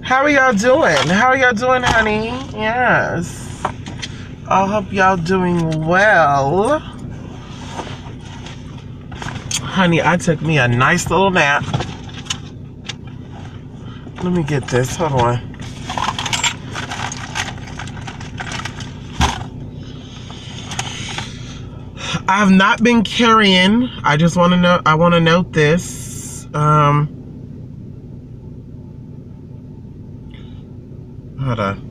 How are y'all doing? How are y'all doing, honey? Yes. I hope y'all doing well. Honey, I took me a nice little nap. Let me get this. Hold on. I have not been carrying. I just want to know. I want to note this. Hold on.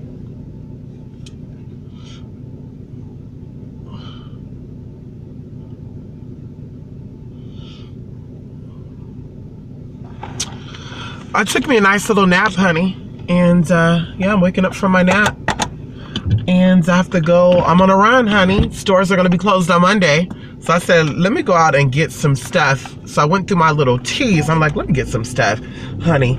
I took me a nice little nap, honey, and yeah, I'm waking up from my nap. And I have to go, I'm on a run, honey. Stores are gonna be closed on Monday. So I said, let me go out and get some stuff. So I went through my little teas. I'm like, let me get some stuff, honey.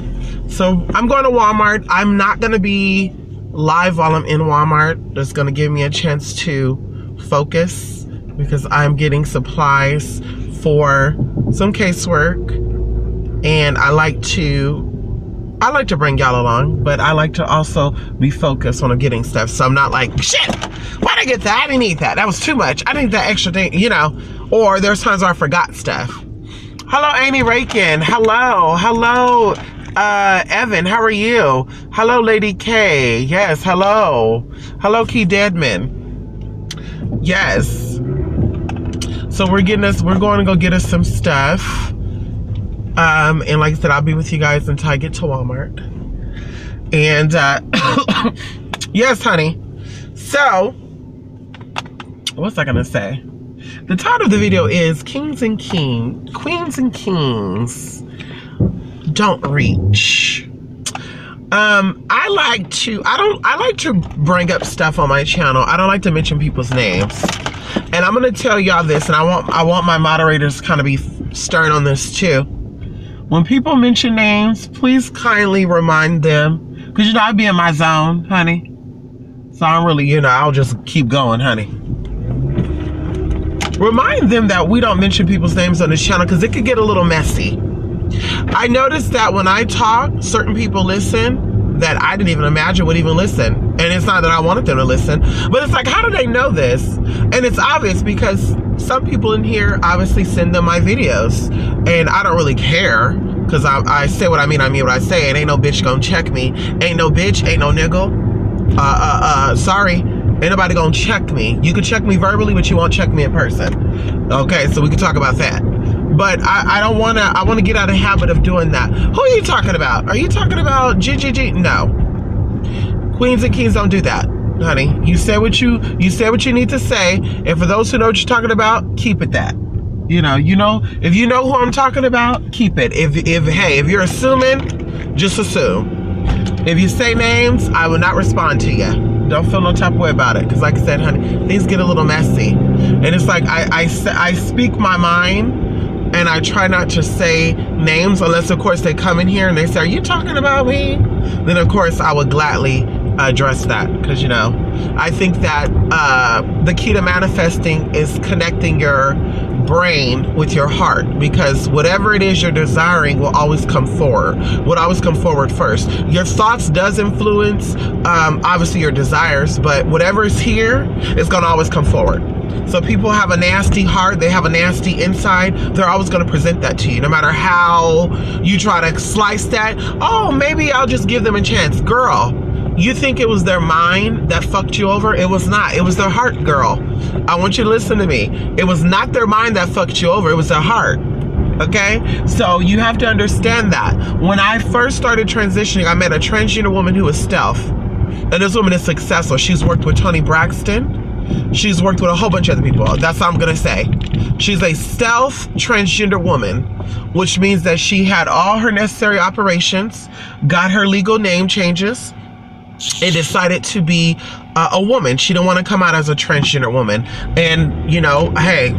So I'm going to Walmart. I'm not gonna be live while I'm in Walmart. That's gonna give me a chance to focus because I'm getting supplies for some casework. And I like to bring y'all along, but I like to also be focused when I'm getting stuff. So I'm not like, shit, why'd I get that? I didn't need that. That was too much. I didn't need that extra thing, you know. Or there's times where I forgot stuff. Hello, Amy Rakin. Hello. Hello, Evan. How are you? Hello, Lady K. Yes, hello. Hello, Key Deadman. Yes. So we're going to go get us some stuff. And like I said, I'll be with you guys until I get to Walmart. And yes, honey. So, what's I gonna say? The title of the video is Queens and Kings Don't Reach. I like to bring up stuff on my channel. I don't like to mention people's names. And I'm gonna tell y'all this, and I want my moderators to kind of be stern on this too. When people mention names, please kindly remind them, because you know, I be in my zone, honey. So I'm really, you know, I'll just keep going, honey. Remind them that we don't mention people's names on this channel because it could get a little messy. I noticed that when I talk, certain people listen that I didn't even imagine would even listen. And it's not that I wanted them to listen, but it's like, how do they know this? And it's obvious because some people in here obviously send them my videos. And I don't really care because I say what I mean what I say. And ain't no bitch gonna check me. Ain't no bitch, ain't no nigga. Sorry, ain't nobody gonna check me. You can check me verbally, but you won't check me in person. Okay, so we can talk about that. But I don't wanna, I wanna get out of the habit of doing that. Who are you talking about? Are you talking about GGG? No. Queens and Kings don't do that, honey. You say what you need to say. And for those who know what you're talking about, keep it that. You know, if you know who I'm talking about, keep it. If you're assuming, just assume. If you say names, I will not respond to you. Don't feel no type of way about it. Because like I said, honey, things get a little messy. And it's like, I speak my mind. And I try not to say names unless, of course, they come in here and they say, are you talking about me? Then, of course, I would gladly address that. Because, you know, I think that the key to manifesting is connecting your brain with your heart. Because whatever it is you're desiring will always come forward. Will always come forward first. Your thoughts does influence, obviously, your desires. But whatever is here is going to always come forward. So people have a nasty heart, they have a nasty inside, they're always going to present that to you. No matter how you try to slice that, oh, maybe I'll just give them a chance. Girl, you think it was their mind that fucked you over? It was not. It was their heart, girl. I want you to listen to me. It was not their mind that fucked you over, it was their heart. Okay? So you have to understand that. When I first started transitioning, I met a transgender woman who was stealth. And this woman is successful. She's worked with Tony Braxton. She's worked with a whole bunch of other people. That's all I'm gonna say. She's a stealth transgender woman, which means that she had all her necessary operations, got her legal name changes, and decided to be a woman. She didn't want to come out as a transgender woman. And, you know, hey,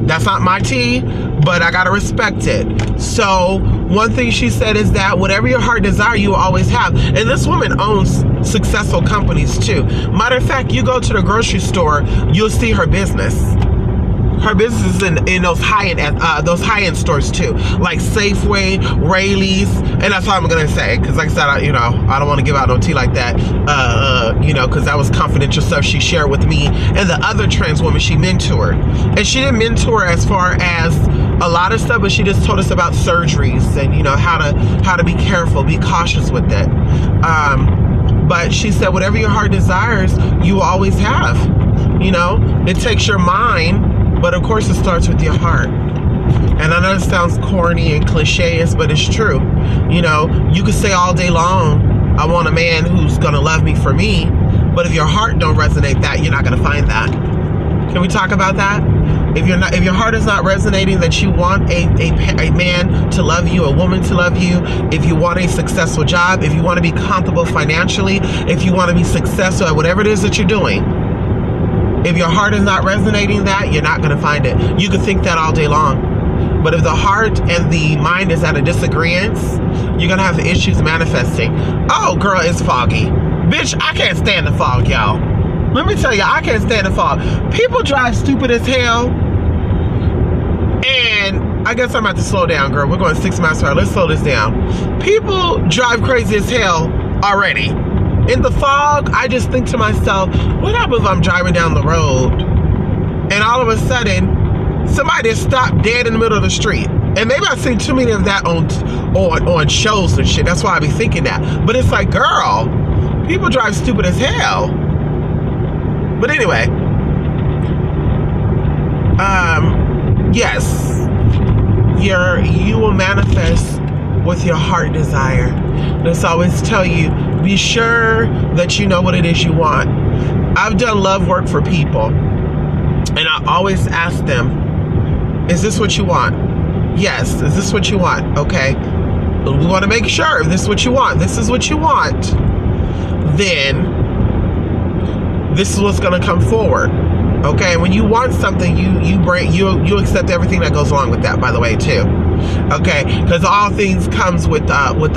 that's not my tea, but I gotta respect it. So one thing she said is that whatever your heart desire, you will always have. And this woman owns successful companies too. Matter of fact, you go to the grocery store, you'll see her business. Her business is in those high-end stores too, like Safeway, Raley's, and that's all I'm gonna say. Because like I said, I don't want to give out no tea like that. Because that was confidential stuff she shared with me and the other trans woman she mentored. And she didn't mentor as far as a lot of stuff, but she just told us about surgeries and how to be careful, be cautious with it. But she said whatever your heart desires, you will always have. It takes your mind. But of course it starts with your heart. And I know it sounds corny and cliche, but it's true. You could say all day long, I want a man who's gonna love me for me, but if your heart don't resonate that, you're not gonna find that. Can we talk about that? If your heart is not resonating that you want a man to love you, a woman to love you, if you want a successful job, if you want to be comfortable financially, if you want to be successful at whatever it is that you're doing, if your heart is not resonating that, you're not going to find it. You can think that all day long. But if the heart and the mind is at a disagreement, you're going to have issues manifesting. Oh, girl, it's foggy. Bitch, I can't stand the fog, y'all. Let me tell you, I can't stand the fog. People drive stupid as hell. And I guess I'm about to slow down, girl. We're going 6 miles per hour. Let's slow this down. People drive crazy as hell already. In the fog, I just think to myself, what happens if I'm driving down the road and all of a sudden somebody just stopped dead in the middle of the street? And maybe I've seen too many of that on shows and shit. That's why I be thinking that. But it's like, girl, people drive stupid as hell. But anyway, yes, you will manifest with your heart desire. Let's always tell you, be sure that you know what it is you want. I've done love work for people, and I always ask them, is this what you want? Yes. Is this what you want? Okay. We want to make sure if this is what you want. This is what you want. Then this is what's going to come forward. Okay. When you want something, you accept everything that goes along with that, by the way, too. Okay, because all things comes with what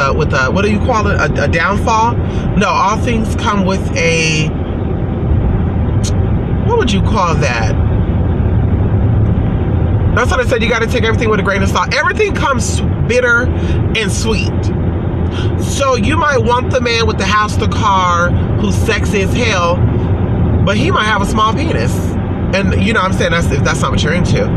do you call it? A downfall? No, all things come with a, what would you call that? That's what I said. You got to take everything with a grain of salt. Everything comes bitter and sweet. So you might want the man with the house, the car, who's sexy as hell, but he might have a small penis. And I'm saying that's not what you're into.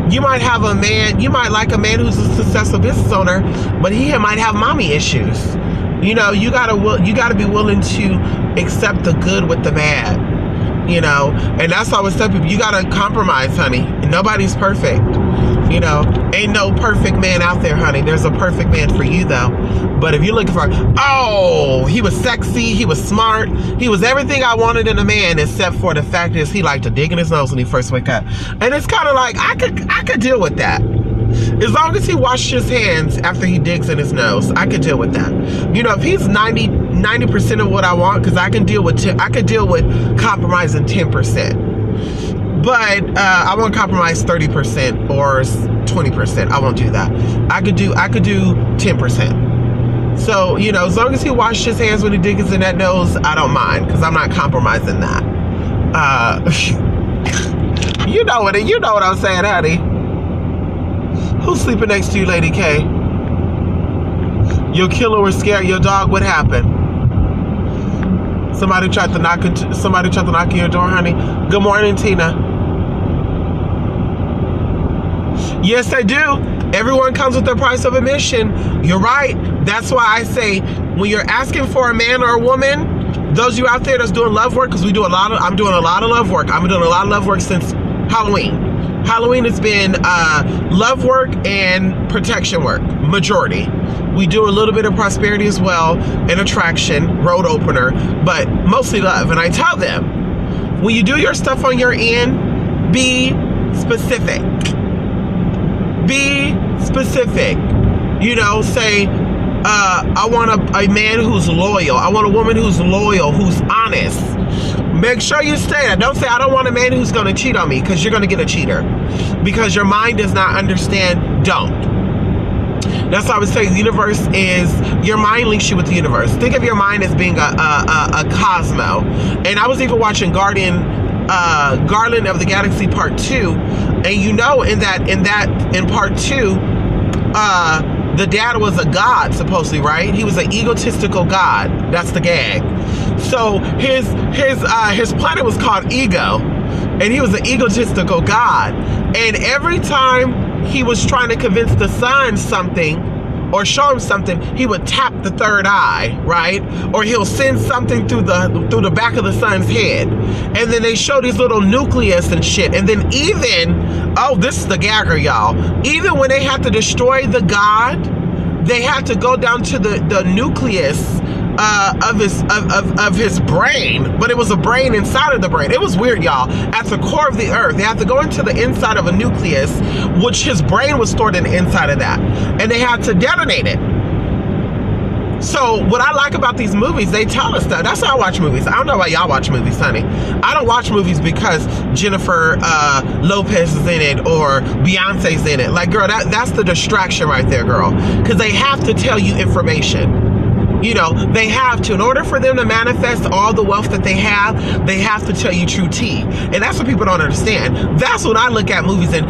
You might have a man, you might like a man who's a successful business owner, but he might have mommy issues. You gotta be willing to accept the good with the bad. And that's why I always tell people, you gotta compromise, honey. Nobody's perfect. Ain't no perfect man out there, honey. There's a perfect man for you, though. But if you're looking for, oh, he was sexy, he was smart, he was everything I wanted in a man, except for the fact is he liked to dig in his nose when he first wake up. And it's kind of like, I could deal with that. As long as he washes his hands after he digs in his nose, I could deal with that. If he's 90% of what I want, because I could deal with compromising 10%. But I won't compromise 30% or 20%. I won't do that. I could do 10%. So, as long as he washes his hands when he digs in that nose, I don't mind, because I'm not compromising that. You know what I'm saying, honey. Who's sleeping next to you, Lady K? Your killer was scared your dog. What happened? Somebody tried to knock on your door, honey. Good morning, Tina. Yes, they do. Everyone comes with their price of admission. You're right. That's why I say, when you're asking for a man or a woman, those of you out there that's doing love work, because I'm doing a lot of love work. I've been doing a lot of love work since Halloween. Halloween has been love work and protection work, majority. We do a little bit of prosperity as well, and attraction, road opener, but mostly love. And I tell them, when you do your stuff on your end, be specific. Be specific. Say, I want a man who's loyal. I want a woman who's loyal, who's honest. Make sure you say that. Don't say, I don't want a man who's going to cheat on me, because you're going to get a cheater. Because your mind does not understand. Don't. That's why I would say the universe is, your mind links you with the universe. Think of your mind as being a cosmo. And I was even watching Guardian Guardians of the Galaxy Part 2, and you know in Part 2, the dad was a god, supposedly, right? He was an egotistical god. That's the gag. So his planet was called Ego, and he was an egotistical god. And every time he was trying to convince the son something or show him something, he would tap the third eye, right? Or he'll send something through the back of the son's head. And then they show these little nucleus and shit. And then even, oh, this is the gagger, y'all. Even when they have to destroy the god, they have to go down to the nucleus of his brain, but it was a brain inside of the brain. It was weird, y'all. At the core of the earth, they have to go into the inside of a nucleus, which his brain was stored in the inside of that, and they had to detonate it. So what I like about these movies, they tell us that. That's how I watch movies. I don't know why y'all watch movies, honey. I don't watch movies because Jennifer Lopez is in it or Beyonce's in it. Like, girl, that's the distraction right there, girl. Because they have to tell you information. You know, they have to. In order for them to manifest all the wealth that they have to tell you true tea. And that's what people don't understand. That's when I look at movies and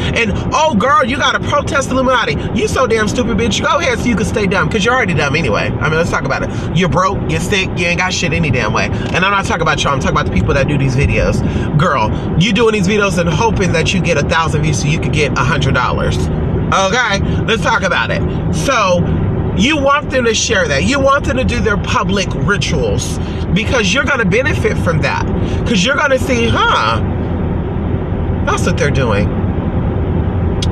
oh, girl, you got to protest Illuminati. You so damn stupid, bitch. Go ahead so you can stay dumb, because you're already dumb anyway. I mean, let's talk about it. You're broke, you're sick, you ain't got shit any damn way. And I'm not talking about y'all. I'm talking about the people that do these videos. Girl, you doing these videos and hoping that you get 1,000 views so you could get $100. Okay, let's talk about it. So, you want them to share that. You want them to do their public rituals because you're going to benefit from that. Because you're going to see, that's what they're doing.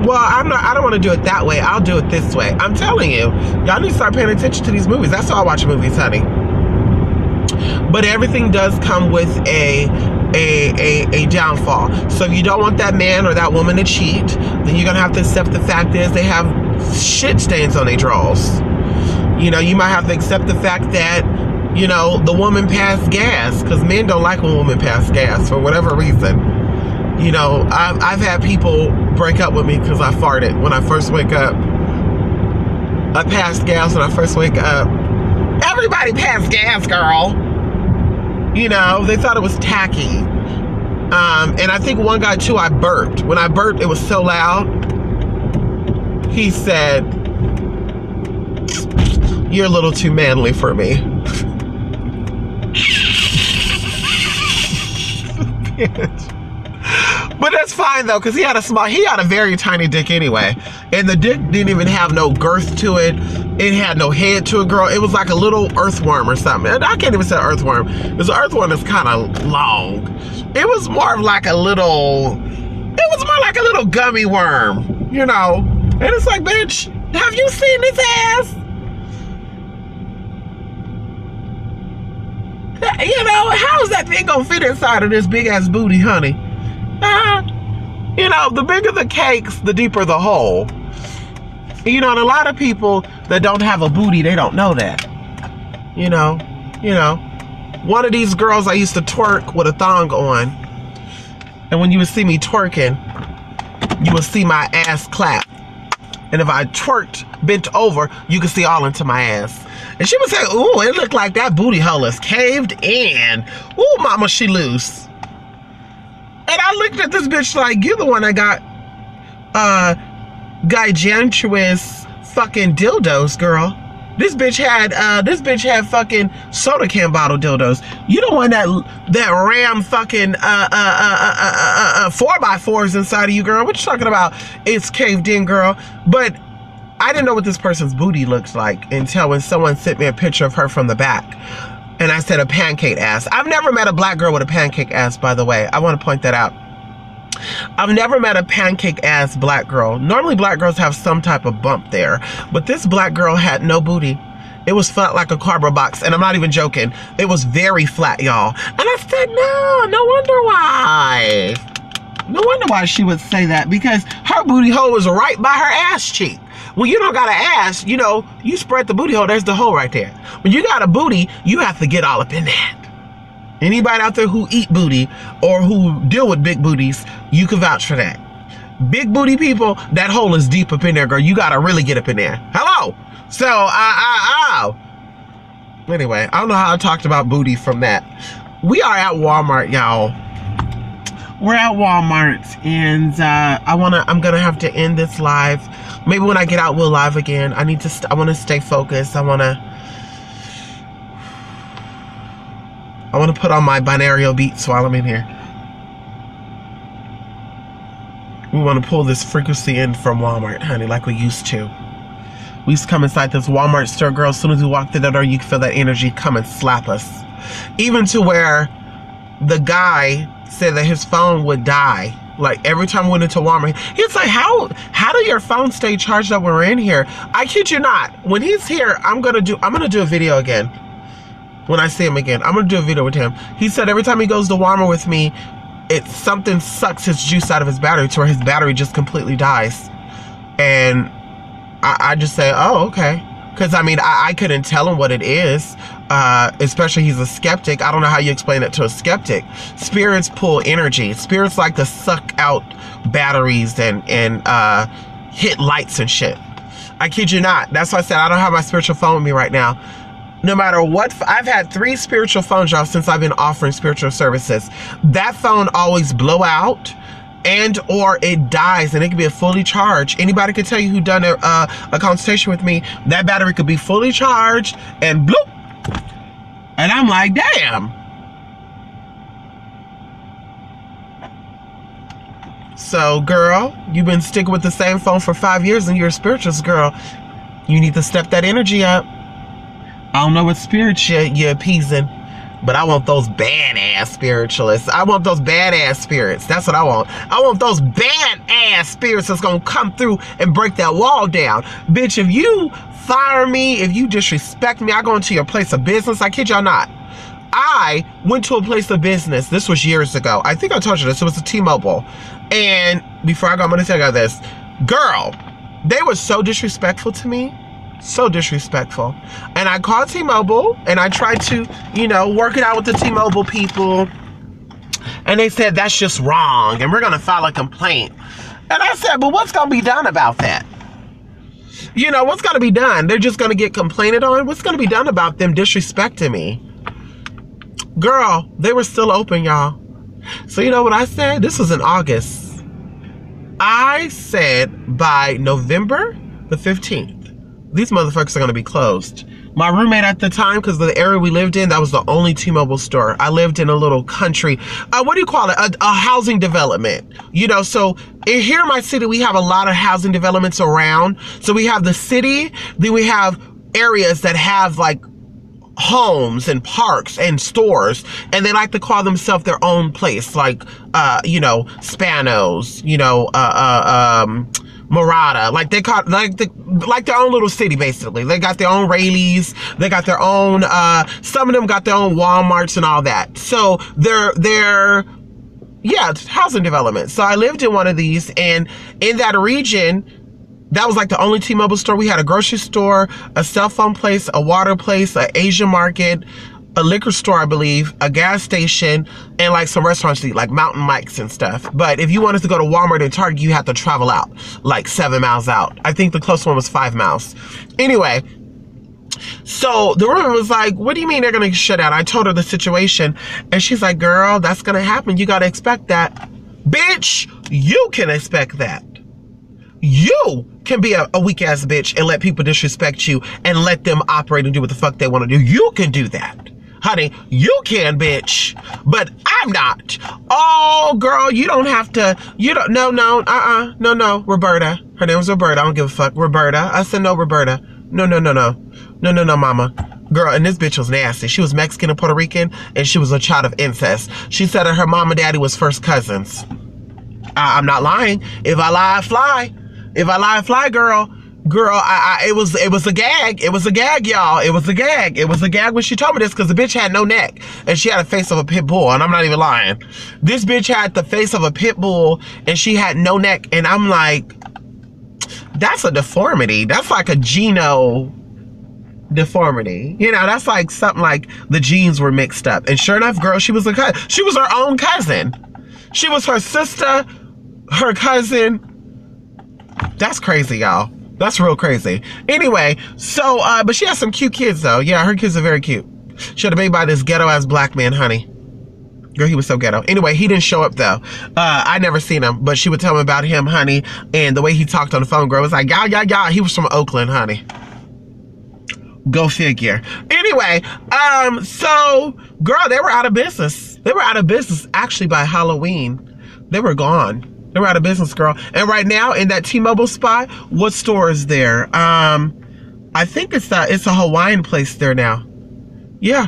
Well, I don't want to do it that way. I'll do it this way. I'm telling you, y'all need to start paying attention to these movies. That's why I watch movies, honey. But everything does come with a downfall. So if you don't want that man or that woman to cheat, then you're going to have to accept the fact is they have shit stains on their drawers. You know, you might have to accept the fact that, you know, the woman passed gas, because men don't like when women pass gas for whatever reason. You know, I've had people break up with me because I farted when I first wake up. I passed gas when I first wake up. Everybody passed gas, girl. You know, they thought it was tacky. And I think one guy too, I burped. When I burped, it was so loud. He said, "You're a little too manly for me." But that's fine though, because he had a very tiny dick anyway. And the dick didn't even have no girth to it. It had no head to it, girl. It was like a little earthworm or something. And I can't even say earthworm, because an earthworm is kind of long. It was more of like a little, gummy worm, you know? And it's like, bitch, have you seen this ass? You know, how's that thing gonna fit inside of this big ass booty, honey? You know, the bigger the cakes, the deeper the hole. You know, and a lot of people that don't have a booty, they don't know that. You know. One of these girls I used to twerk with a thong on. And when you would see me twerking, you would see my ass clap. And if I twerked, bent over, you could see all into my ass. And she would say, "Ooh, it looked like that booty hole is caved in. Ooh, mama, she loose." And I looked at this bitch like, "You're the one that got gigantuous fucking dildos, girl. This bitch had fucking soda can bottle dildos. You the one that ram fucking 4x4s inside of you, girl. What you talking about? It's caved in, girl." But I didn't know what this person's booty looked like until when someone sent me a picture of her from the back. And I said a pancake ass. I've never met a black girl with a pancake ass, by the way. I want to point that out. I've never met a pancake ass black girl. Normally black girls have some type of bump there, but this black girl had no booty. It was flat like a cardboard box, and I'm not even joking. It was very flat, y'all. And I said, no wonder why. No wonder why she would say that, because her booty hole was right by her ass cheek. When you don't got an ass, you know, you spread the booty hole, there's the hole right there. When you got a booty, you have to get all up in that. Anybody out there who eat booty or who deal with big booties, you can vouch for that. Big booty people, that hole is deep up in there, girl. You gotta really get up in there. Hello. So, Anyway, I don't know how I talked about booty from that. We are at Walmart, y'all. we're at Walmart, and I'm gonna have to end this live. Maybe when I get out, we'll live again. I want to stay focused. I want to put on my binaural beats while I'm in here. We want to pull this frequency in from Walmart, honey, like we used to. We used to come inside this Walmart store, girl. As soon as we walk through the door, you can feel that energy come and slap us. Even to where the guy said that his phone would die. Like every time we went into Walmart, he's like, how do your phone stay charged up when we're in here? I kid you not. When he's here, I'm gonna do a video again. When I see him again, I'm gonna do a video with him. He said every time he goes to Walmart with me, something sucks his juice out of his battery to where his battery just completely dies. And I just say, oh, okay. Because, I mean, I couldn't tell him what it is. Especially he's a skeptic. I don't know how you explain it to a skeptic. Spirits pull energy. Spirits like to suck out batteries and hit lights and shit. I kid you not. That's why I said I don't have my spiritual phone with me right now. No matter what, I've had 3 spiritual phones, y'all, since I've been offering spiritual services. That phone always blow out and or it dies, and it can be a fully charged. Anybody could tell you who done a consultation with me, that battery could be fully charged and bloop. And I'm like, damn. So, girl, you've been sticking with the same phone for 5 years and you're a spiritualist, girl. You need to step that energy up. I don't know what spirits you're appeasing, but I want those badass spiritualists. I want those badass spirits. That's what I want. I want those badass spirits that's gonna come through and break that wall down. Bitch, if you fire me, if you disrespect me, I go into your place of business. I kid y'all not. I went to a place of business. This was years ago. I think I told you this. It was a T-Mobile. And before I go, I'm gonna tell you this. Girl, they were so disrespectful to me. So disrespectful. And I called T-Mobile and I tried to, you know, work it out with the T-Mobile people. And they said, that's just wrong and we're going to file a complaint. And I said, but what's going to be done about that? You know, what's going to be done? They're just going to get complained on? What's going to be done about them disrespecting me? Girl, they were still open, y'all. So you know what I said? This was in August. I said by November the 15th, these motherfuckers are going to be closed. My roommate at the time, because the area we lived in, that was the only T-Mobile store. I lived in a little country, what do you call it? A housing development. You know, so here in my city, we have a lot of housing developments around. So we have the city, then we have areas that have like homes and parks and stores, and they like to call themselves their own place, like, you know, Spanos, you know, Murata, like they call like their own little city basically. They got their own Rayleighs, they got their own some of them got their own Walmarts and all that. So they're yeah, housing development. So I lived in one of these, and in that region, that was like the only T-Mobile store. We had a grocery store, a cell phone place, a water place, an Asian market, a liquor store, I believe, a gas station, and like some restaurants to eat, like Mountain Mike's and stuff. But if you wanted to go to Walmart and Target, you had to travel out, like 7 miles out. I think the closest one was 5 miles. Anyway, so the woman was like, what do you mean they're gonna shut down? I told her the situation, and she's like, girl, that's gonna happen. You gotta expect that. Bitch, you can expect that. You can be a weak-ass bitch and let people disrespect you and let them operate and do what the fuck they want to do. You can do that. Honey, you can, bitch, but I'm not. Oh, girl, you don't have to, you don't, no, Roberta. Her name was Roberta. I don't give a fuck. Roberta. I said, no, Roberta. No, mama. Girl, and this bitch was nasty. She was Mexican and Puerto Rican, and she was a child of incest. She said that her mom and daddy was first cousins. I'm not lying. If I lie, I fly. If I lie, I fly, girl. Girl, it was a gag. It was a gag, y'all. It was a gag. It was a gag when she told me this, because the bitch had no neck and she had a face of a pit bull, and I'm not even lying. This bitch had the face of a pit bull and she had no neck, and I'm like, that's a deformity. That's like a geno deformity. You know, that's like something like the genes were mixed up. And sure enough, girl, she was a cousin. She was her own cousin. She was her sister, her cousin. That's crazy, y'all. That's real crazy. Anyway, so, but she has some cute kids, though. Yeah, her kids are very cute. She had a baby by this ghetto-ass black man, honey. Girl, he was so ghetto. Anyway, he didn't show up though. I never seen him, but she would tell me about him, honey. And the way he talked on the phone, girl, was like, yeah. He was from Oakland, honey. Go figure. Anyway, so, girl, they were out of business. They were out of business actually by Halloween. They were gone. They were out of business, girl. And right now in that T-Mobile spot, what store is there? I think it's a Hawaiian place there now. Yeah.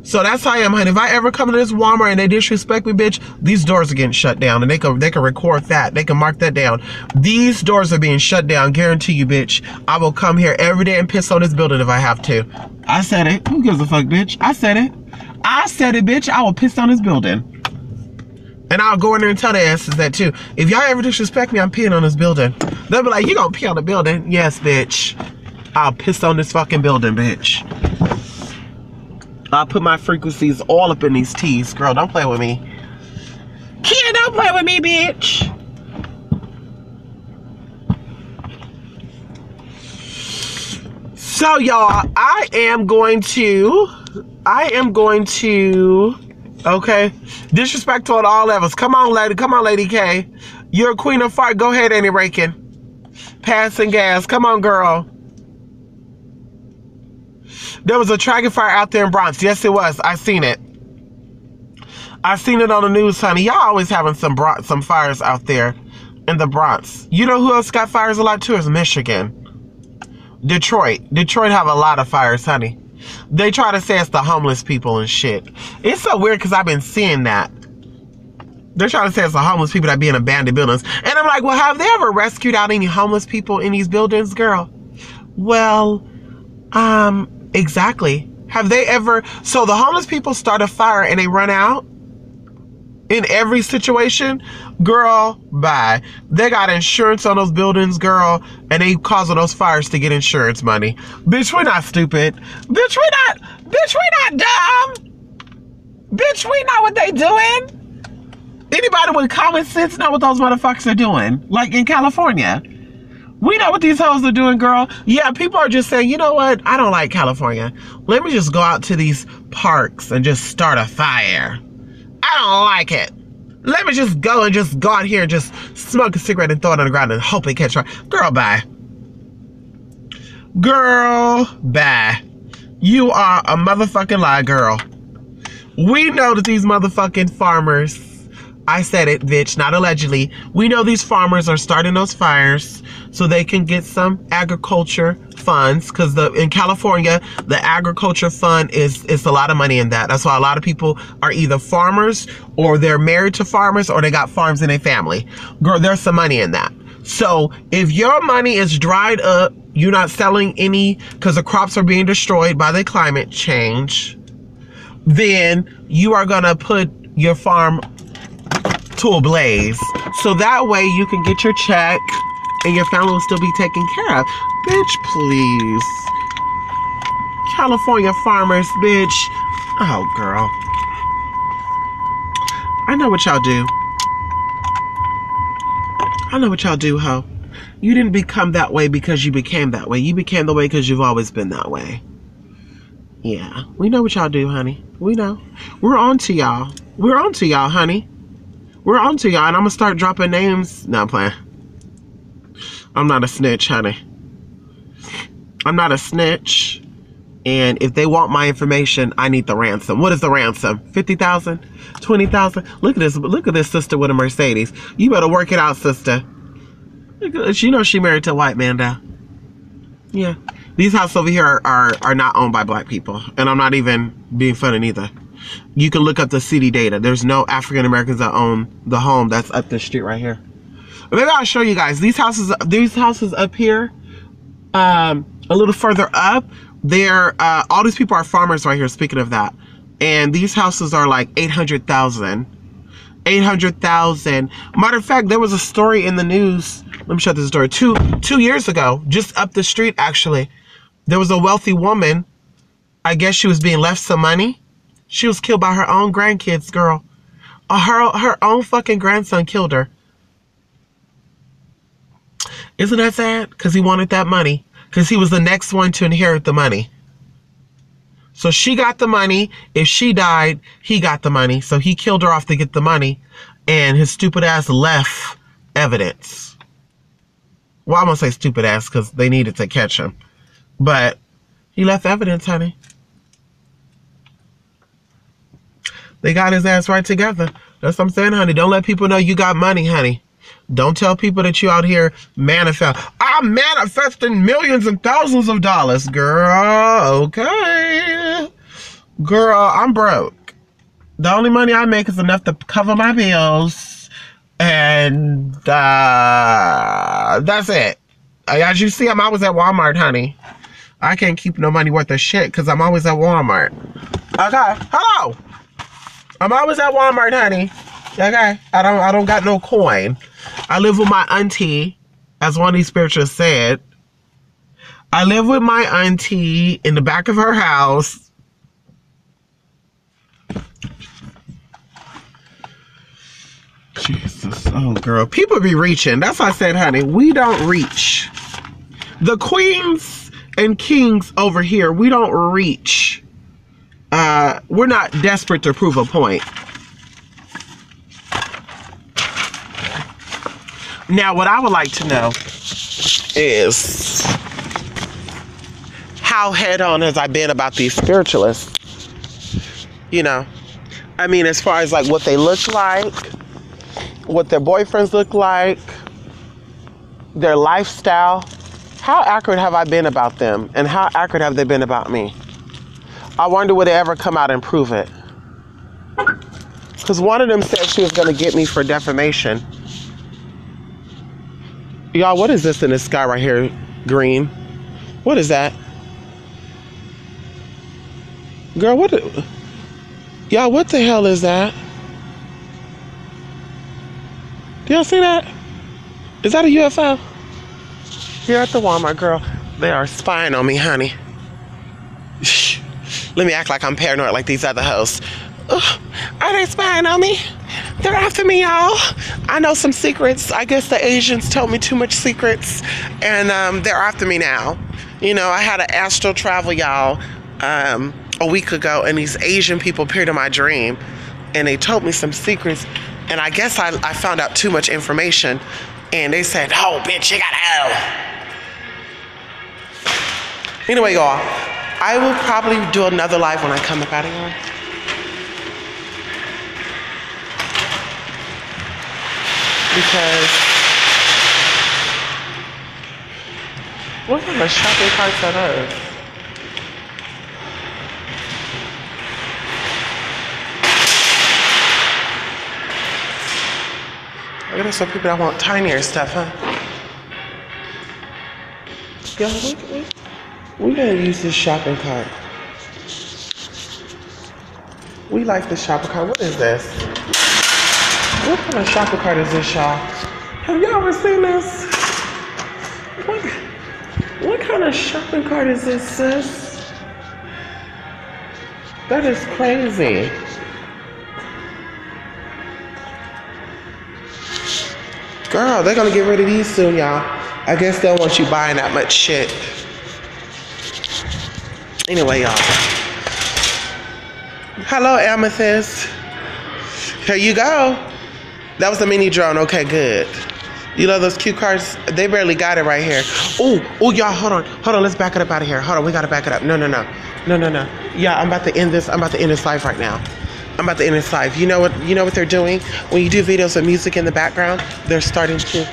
So that's how I am, honey. If I ever come to this Walmart and they disrespect me, bitch, these doors are getting shut down. And they can record that. They can mark that down. These doors are being shut down. Guarantee you, bitch. I will come here every day and piss on this building if I have to. I said it. Who gives a fuck, bitch? I said it. I said it, bitch. I will piss on this building. And I'll go in there and tell their asses that too. If y'all ever disrespect me, I'm peeing on this building. They'll be like, you gonna pee on the building? Yes, bitch. I'll piss on this fucking building, bitch. I'll put my frequencies all up in these teas. Girl, don't play with me. Kid, don't play with me, bitch. So, y'all, I am going to, okay, disrespect on all levels. Come on, Lady K. You're a queen of fart. Go ahead, Annie Rakin. Passing gas. Come on, girl. There was a dragon fire out there in Bronx. Yes, it was. I seen it. I seen it on the news, honey. Y'all always having some fires out there in the Bronx. You know who else got fires a lot too? Is Michigan. Detroit have a lot of fires, honey. They try to say it's the homeless people and shit. It's so weird because I've been seeing that. They're trying to say it's the homeless people that be in abandoned buildings. And I'm like, well, have they ever rescued out any homeless people in these buildings, girl? Well, exactly. Have they ever... So the homeless people start a fire and they run out in every situation? Girl, bye. They got insurance on those buildings, girl, and they causing those fires to get insurance money. Bitch, we're not stupid. Bitch, we're not dumb. Bitch, we know what they doing. Anybody with common sense know what those motherfuckers are doing. Like in California. We know what these hoes are doing, girl. Yeah, people are just saying, you know what? I don't like California. Let me just go out to these parks and just start a fire. I don't like it. Let me just go out here and just smoke a cigarette and throw it on the ground and hope it catch fire. Girl, bye. Girl, bye. You are a motherfucking lie, girl. We know that these motherfucking farmers... I said it, bitch, not allegedly. We know these farmers are starting those fires so they can get some agriculture funds, because in California, the agriculture fund is a lot of money in that. That's why a lot of people are either farmers or they're married to farmers or they got farms in their family. Girl, there's some money in that. So if your money is dried up, you're not selling any because the crops are being destroyed by the climate change, then you are going to put your farm to a blaze, so that way you can get your check and your family will still be taken care of. Bitch, please. California farmers, bitch. Oh, girl. I know what y'all do. I know what y'all do, ho. You didn't become that way because you became that way. You became the way because you've always been that way. Yeah, we know what y'all do, honey. We know. We're on to y'all. We're on to y'all, honey. We're on to y'all, and I'm gonna start dropping names. No, I'm playing. I'm not a snitch, honey. I'm not a snitch. And if they want my information, I need the ransom. What is the ransom? 50,000? 20,000? Look at this sister with a Mercedes. You better work it out, sister. You know she married to a white man now. Yeah. These houses over here are not owned by black people. And I'm not even being funny neither. You can look up the city data. There's no African Americans that own the home that's up the street right here. Maybe I'll show you guys. These houses up here, a little further up, they're all these people are farmers right here, speaking of that. And these houses are like 800,000. 800,000. Matter of fact, there was a story in the news. Let me show this story. Two years ago, just up the street actually, there was a wealthy woman. I guess she was being left some money. She was killed by her own grandkids, girl. Her own fucking grandson killed her. Isn't that sad? Because he wanted that money. Because he was the next one to inherit the money. So she got the money. If she died, he got the money. So he killed her off to get the money. And his stupid ass left evidence. Well, I'm going to say stupid ass because they needed to catch him. But he left evidence, honey. They got his ass right together. That's what I'm saying, honey. Don't let people know you got money, honey. Don't tell people that you out here manifest. I'm manifesting millions and thousands of dollars, girl. Okay. Girl, I'm broke. The only money I make is enough to cover my bills. And that's it. As you see, I'm always at Walmart, honey. I can't keep no money worth of shit because I'm always at Walmart. Okay. Hello. I'm always at Walmart, honey. Okay. I don't got no coin. I live with my auntie, as one of these spiritualists said. I live with my auntie in the back of her house. Jesus. Oh, girl. People be reaching. That's why I said, honey, we don't reach. The queens and kings over here, we don't reach. We're not desperate to prove a point. Now, what I would like to know is how head-on has I been about these spiritualists? You know, I mean, as far as like what they look like, what their boyfriends look like, their lifestyle. How accurate have I been about them? And how accurate have they been about me? I wonder would they ever come out and prove it? Because one of them said she was going to get me for defamation. Y'all, what is this in the sky right here? Green. What is that? Girl, y'all, what the hell is that? Do y'all see that? Is that a UFO? Here at the Walmart, girl. They are spying on me, honey. Shh. Let me act like I'm paranoid like these other hosts. Are they spying on me? They're after me, y'all. I know some secrets. I guess the Asians told me too much secrets. And they're after me now. You know, I had an astral travel, y'all, a week ago. And these Asian people appeared in my dream. And they told me some secrets. And I guess I found out too much information. And they said, oh, bitch, you gotta go. Anyway, y'all, I will probably do another live when I come up out of here. Because what kind of shopping carts are those? I guess some people that want tinier stuff, huh? Yo, we gotta use this shopping cart. We like this shopping cart. What is this? What kind of shopping cart is this, y'all? Have y'all ever seen this? What kind of shopping cart is this, sis? That is crazy. Girl, they're gonna get rid of these soon, y'all. I guess they don't want you buying that much shit. Anyway, y'all. Hello, Amethyst. Here you go. That was a mini drone. Okay, good. You love those cute cars? They barely got it right here. Oh, y'all, hold on. Let's back it up out of here. Hold on, we gotta back it up. No. Yeah, I'm about to end this live right now. I'm about to end this live. You know what they're doing? When you do videos with music in the background, they're starting to...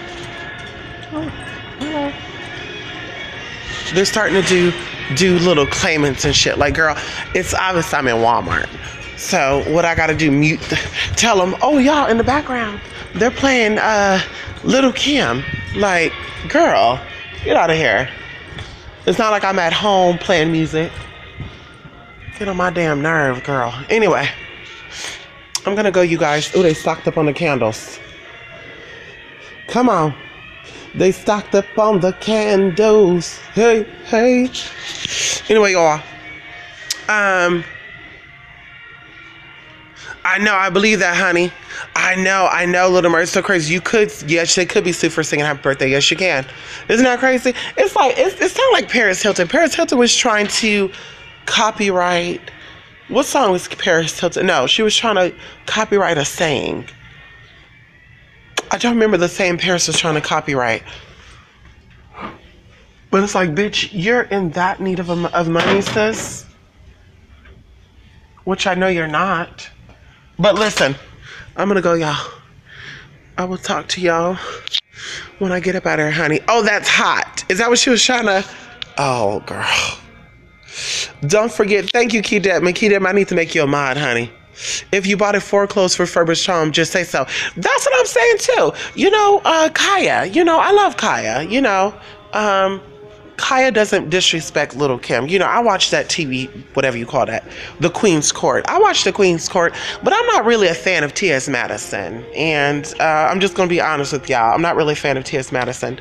They're starting to do little claimants and shit. Like, girl, it's obvious I'm in Walmart. So what I gotta do, tell them, oh, y'all, in the background, they're playing Little Kim. Like, girl, get out of here. It's not like I'm at home playing music. Get on my damn nerve, girl. Anyway, I'm gonna go, you guys. Ooh, they stocked up on the candles. Come on. They stocked up on the candles. Hey. Anyway, y'all. I believe that, honey. I know, Little Mermaid. It's so crazy. Yes, they could be sued for singing happy birthday. Yes, you can. Isn't that crazy? It's like, it's kind of like Paris Hilton. Paris Hilton was trying to copyright. What song was Paris Hilton? No, she was trying to copyright a saying. I don't remember the saying Paris was trying to copyright. But it's like, bitch, you're in that need of money, sis. Which I know you're not. But listen, I'm gonna go, y'all. I will talk to y'all when I get up out of here, honey. Oh, that's hot. Is that what she was trying to? Oh, girl. Don't forget, thank you, Key Dedman. Key Dedman, I need to make you a mod, honey. If you bought a foreclosed refurbished home, just say so. That's what I'm saying, too. You know, Kaya. You know, I love Kaya. You know, Kaya doesn't disrespect Little Kim. You know, I watch that TV, whatever you call that, the Queen's Court. I watch the Queen's Court, but I'm not really a fan of T.S. Madison. And I'm just going to be honest with y'all. I'm not really a fan of T.S. Madison.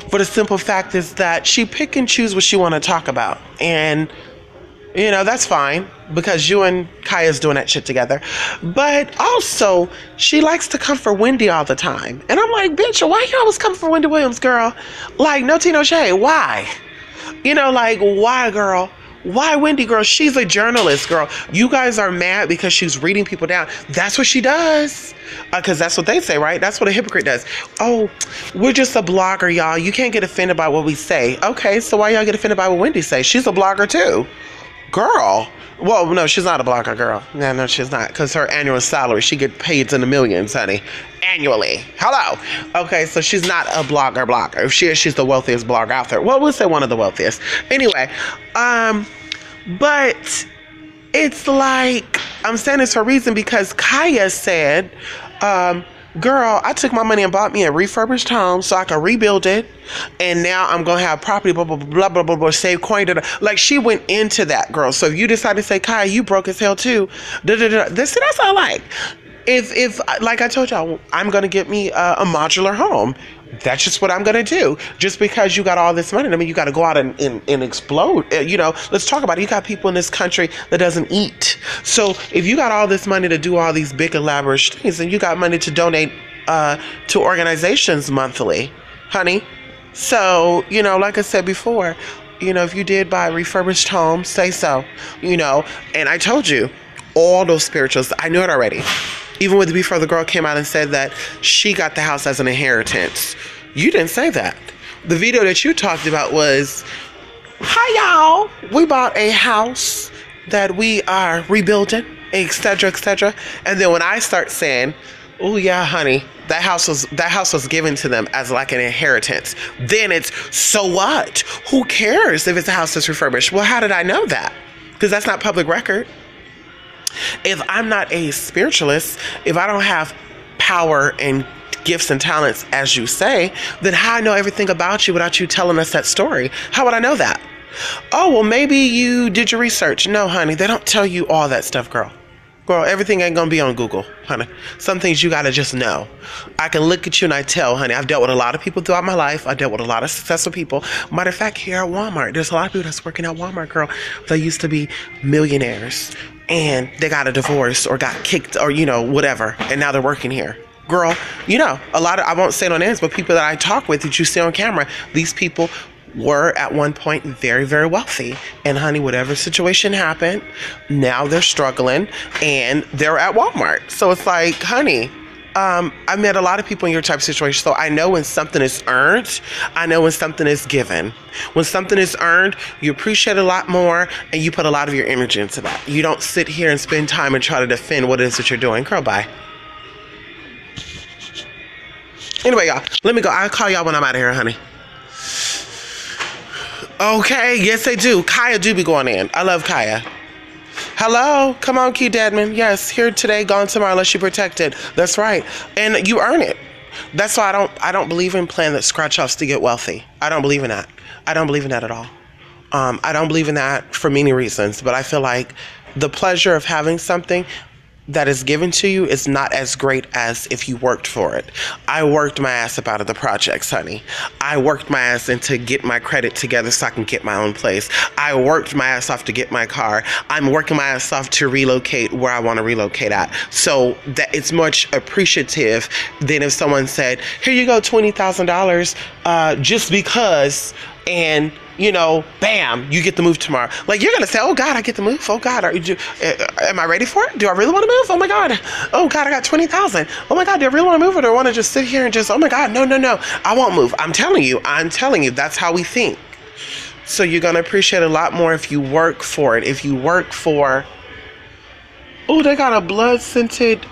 For the simple fact is that she pick and choose what she want to talk about. And, you know, that's fine because you and Kaya's doing that shit together. But also, she likes to come for Wendy all the time. And I'm like, bitch, why you always come for Wendy Williams, girl? Like, no tea, no shade. Why? You know, like, why, girl? Why Wendy, girl? She's a journalist, girl. You guys are mad because she's reading people down. That's what she does. Because that's what they say, right? That's what a hypocrite does. Oh, we're just a blogger, y'all. You can't get offended by what we say. Okay, so why y'all get offended by what Wendy says? She's a blogger, too. Girl. Well, no, she's not a blogger, girl. No, she's not. Because her annual salary, she gets paid in the millions, honey. Annually. Hello. Okay, so she's not a blogger. If she is, she's the wealthiest blogger out there. Well, we'll say one of the wealthiest. Anyway, but it's like, I'm saying this for a reason because Kaya said, girl, I took my money and bought me a refurbished home so I could rebuild it. And now I'm going to have property, blah, blah, blah, blah, blah, blah, save coin. Like, she went into that, girl. So if you decide to say, Kaya, you broke as hell too. That's what I like. If like I told y'all, I'm going to get me a modular home. That's just what I'm going to do. Just because you got all this money, I mean, you got to go out and explode. You know, let's talk about it. You got people in this country that doesn't eat. So if you got all this money to do all these big elaborate things, and you got money to donate to organizations monthly, honey. So, you know, like I said before, you know, if you did buy a refurbished home, say so, you know. And I told you, all those spirituals, I knew it already. Even with before the girl came out and said that she got the house as an inheritance. You didn't say that. The video that you talked about was, hi y'all, we bought a house that we are rebuilding, etc., etc. And then when I start saying, oh yeah, honey, that house was given to them as like an inheritance. Then it's, so what? Who cares if it's a house that's refurbished? Well, how did I know that? Because that's not public record. If I'm not a spiritualist, if I don't have power and gifts and talents, as you say, then how I know everything about you without you telling us that story? How would I know that? Oh, well, maybe you did your research. No, honey, they don't tell you all that stuff, girl. Girl, everything ain't gonna be on Google, honey. Some things you gotta just know. I can look at you and I tell, honey, I've dealt with a lot of people throughout my life. I dealt with a lot of successful people. Matter of fact, here at Walmart, there's a lot of people that's working at Walmart, girl. They used to be millionaires and they got a divorce or got kicked or, you know, whatever. And now they're working here. Girl, you know, a lot of, I won't say no names, but people that I talk with that you see on camera, these people were at one point very, very wealthy. And honey, whatever situation happened, now they're struggling and they're at Walmart. So it's like, honey, I met a lot of people in your type of situation. So I know when something is earned, I know when something is given. When something is earned, you appreciate it a lot more and you put a lot of your energy into that. You don't sit here and spend time and try to defend what it is that you're doing. Girl, bye. Anyway, y'all, let me go. I'll call y'all when I'm out of here, honey. Okay, yes they do. Kaya do be going in. I love Kaya. Hello, come on, Key Dedman. Yes, here today, gone tomorrow, unless you protected. That's right, and you earn it. That's why I don't believe in playing the scratch offs to get wealthy. I don't believe in that. I don't believe in that at all. I don't believe in that for many reasons, but I feel like the pleasure of having something that is given to you is not as great as if you worked for it. I worked my ass up out of the projects, honey. I worked my ass in to get my credit together so I can get my own place. I worked my ass off to get my car. I'm working my ass off to relocate where I want to relocate at. So that it's much appreciative than if someone said, here you go, $20,000 just because and you know, bam, you get the move tomorrow. Like, you're gonna say, oh God, I get the move. Oh God, am I ready for it? Do I really want to move? Oh my God. Oh God, I got 20,000. Oh my God, do I really want to move, or do I want to just sit here and just, oh my God, no, I won't move. I'm telling you, that's how we think. So you're gonna appreciate a lot more if you work for it. If you work for, oh, they got a blood scented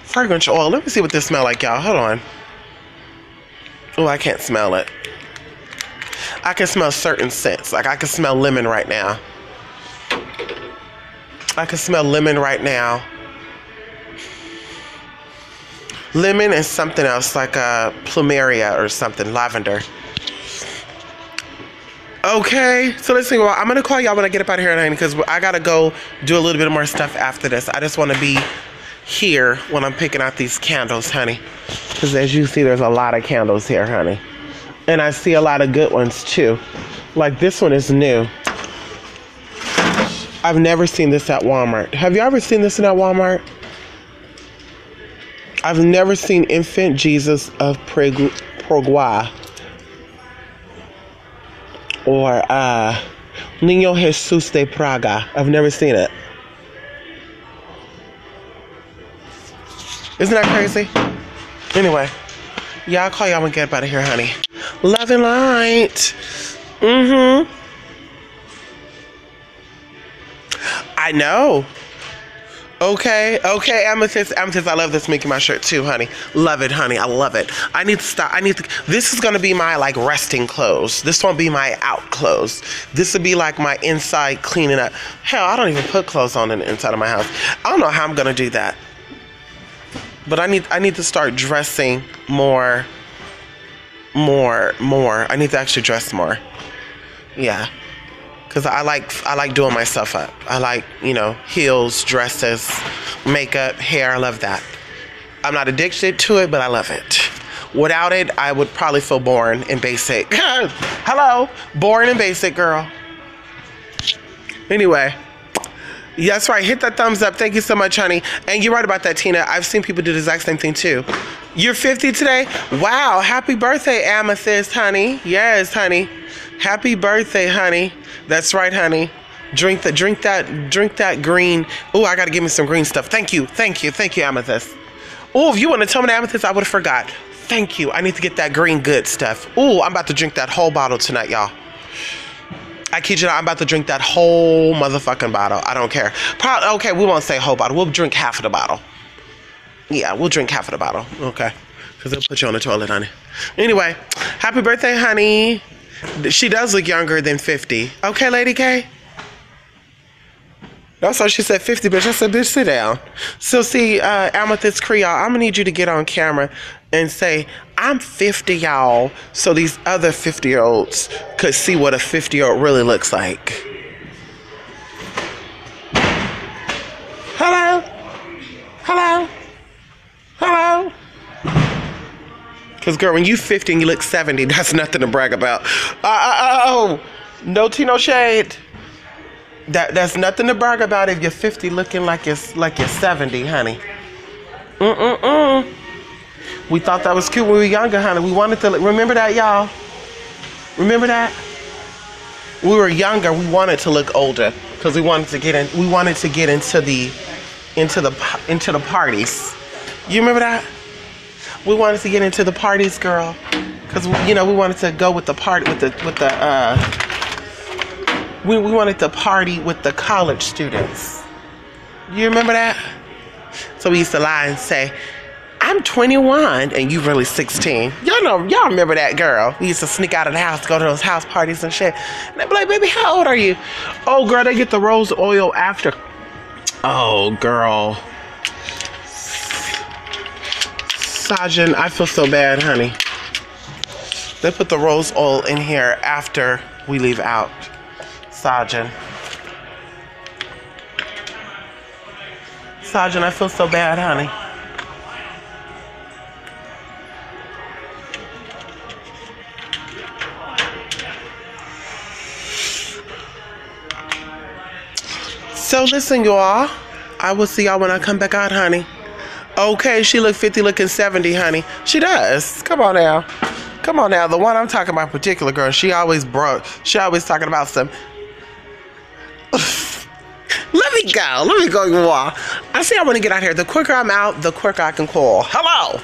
fragrance oil. Let me see what this smells like, y'all. Hold on. Oh, I can't smell it. I can smell certain scents. Like, I can smell lemon right now. I can smell lemon right now. Lemon and something else, like a plumeria or something, lavender. Okay, so listen, well, I'm gonna call y'all when I get up out of here, honey, because I gotta go do a little bit more stuff after this. I just want to be here when I'm picking out these candles, honey, because as you see, there's a lot of candles here, honey. And I see a lot of good ones too. Like, this one is new. I've never seen this at Walmart. Have you ever seen this at Walmart? I've never seen Infant Jesus of Prague or Niño Jesus de Praga. I've never seen it. Isn't that crazy? Anyway, yeah, I'll call y'all when I get up out of here, honey. Love and light. I know. Okay, Amethyst, I love this Mickey Mouse shirt too, honey. Love it, honey. I love it. I need to stop. This is gonna be my like resting clothes. This won't be my out clothes. This will be like my inside cleaning up. Hell, I don't even put clothes on in the inside of my house. I don't know how I'm gonna do that. But I need to start dressing more. I need to actually dress more. Yeah. Because I like doing myself up. I like, you know, heels, dresses, makeup, hair. I love that. I'm not addicted to it, but I love it. Without it, I would probably feel boring and basic. Hello, boring and basic, girl. Anyway, that's right. Hit that thumbs up. Thank you so much, honey. And you're right about that, Tina. I've seen people do the exact same thing too. You're 50 today? Wow. Happy birthday, Amethyst, honey. Yes, honey. Happy birthday, honey. That's right, honey. Drink that green. Oh, I gotta give me some green stuff. Thank you, Amethyst. Oh, if you want to tell me the Amethyst, I would have forgot. Thank you. I need to get that green good stuff. Oh, I'm about to drink that whole bottle tonight, y'all. I kid you not, I'm about to drink that whole motherfucking bottle. I don't care. Okay, we won't say whole bottle. We'll drink half of the bottle. Yeah, we'll drink half of the bottle. Okay. Because it'll put you on the toilet, honey. Anyway, happy birthday, honey. She does look younger than 50. Okay, Lady K? That's why she said 50, bitch. I said, bitch, sit down. So see, Amethyst Creole, I'm gonna need you to get on camera and say, I'm 50, y'all, so these other 50-year-olds could see what a 50-year-old really looks like. Hello? Hello? Hello? Because, girl, when you 50 and you look 70, that's nothing to brag about. Oh, no tea, no shade. That's nothing to brag about if you're 50 looking like you're 70, honey. We thought that was cute when we were younger, honey. We wanted to remember that, y'all. Remember that? We were younger. We wanted to look older because we wanted to get in. We wanted to get into the parties. You remember that? We wanted to get into the parties, girl, because we wanted to go with the party we wanted to party with the college students. You remember that? So we used to lie and say, I'm 21 and you really 16. Y'all remember that, girl. We used to sneak out of the house to go to those house parties and shit. And they'd be like, baby, how old are you? Oh, girl, they get the rose oil after. Oh, girl. Sajin, I feel so bad, honey. They put the rose oil in here after we leave out. Sajin, I feel so bad, honey. So listen, y'all. I will see y'all when I come back out, honey. Okay, she look 50 looking 70, honey. She does. Come on now. Come on now, the one I'm talking about, particular girl, she always talking about some. Let me go, you all. I see I want to get out here. The quicker I'm out, the quicker I can call. Hello.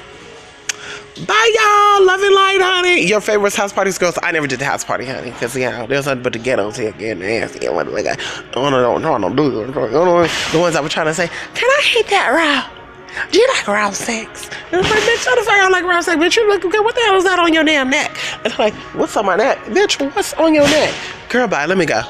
Bye, y'all. Love and light, honey. Your favorite house parties, girls? I never did the house party, honey, because, you know, there's nothing but the ghettos here getting nasty. What do I got? Don't do it. The ones I was trying to say, can I hit that round? Do you like round sex? And I'm like, bitch, how the fuck I like round sex? Bitch, you look good. What the hell is that on your damn neck? And I'm like, what's on my neck? Bitch, what's on your neck? Girl, bye. Let me go.